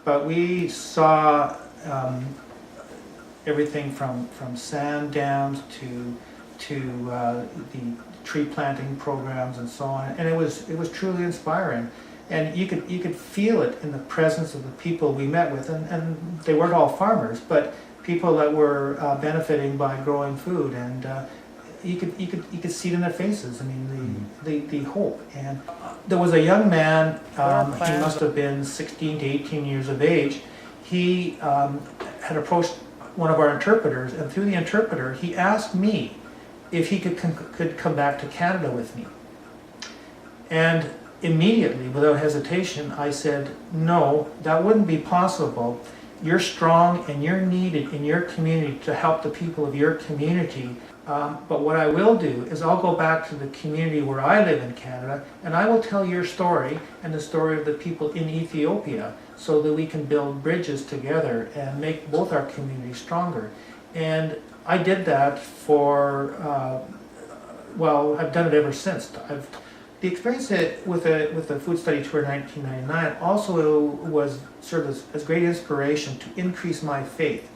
but we saw everything from sand dams to the tree planting programs and so on, and it was truly inspiring. And you could feel it in the presence of the people we met with, and they weren't all farmers, but people that were benefiting by growing food, and you could see it in their faces. I mean, the hope. And there was a young man. He must have been 16 to 18 years of age. He had approached one of our interpreters, and through the interpreter, he asked me if he could come back to Canada with me. And immediately, without hesitation, I said, no, that wouldn't be possible. You're strong and you're needed in your community to help the people of your community. But what I will do is I'll go back to the community where I live in Canada, and I will tell your story and the story of the people in Ethiopia, so that we can build bridges together and make both our communities stronger. And I did that for, well, I've done it ever since. The experience with the Food Study Tour in 1999 also served as great inspiration to increase my faith.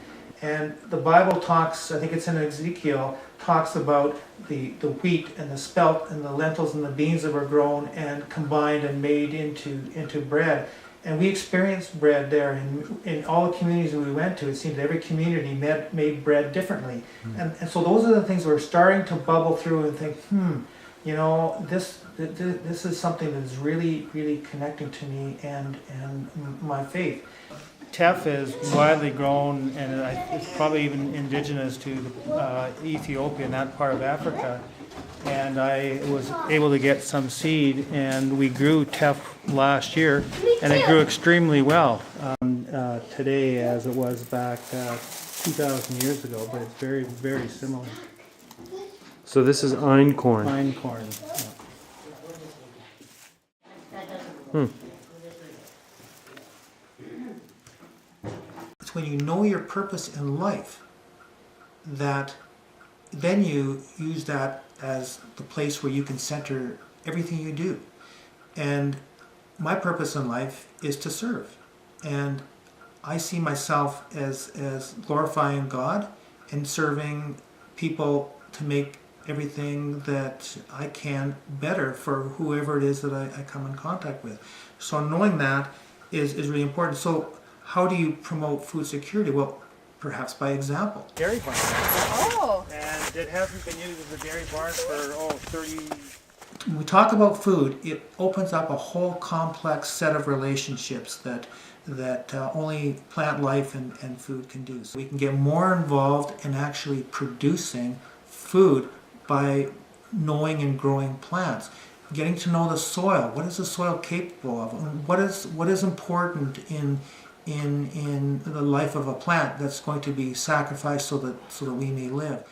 And the Bible talks, I think it's in Ezekiel, talks about the wheat and the spelt and the lentils and the beans that were grown and combined and made into bread. And we experienced bread there in all the communities that we went to. It seemed that every community made bread differently. And so those are the things we're starting to bubble through and think, you know, this is something that is really, really connecting to me and my faith. Teff is widely grown, and it's probably even indigenous to Ethiopia and that part of Africa. And I was able to get some seed, and we grew teff last year, and it grew extremely well today as it was back 2,000 years ago, but it's very, very similar. So this is einkorn. Einkorn. Yeah. It's when you know your purpose in life that then you use that as the place where you can center everything you do. And my purpose in life is to serve. And I see myself as glorifying God and serving people to make everything that I can better for whoever it is that I come in contact with. So knowing that is really important. So how do you promote food security? Well, perhaps by example. Dairy barn. Oh. And it hasn't been used as a dairy barn for 30. When we talk about food, it opens up a whole complex set of relationships that only plant life and food can do. So we can get more involved in actually producing food by knowing and growing plants, getting to know the soil. What is the soil capable of? What is important in the life of a plant that's going to be sacrificed so that we may live?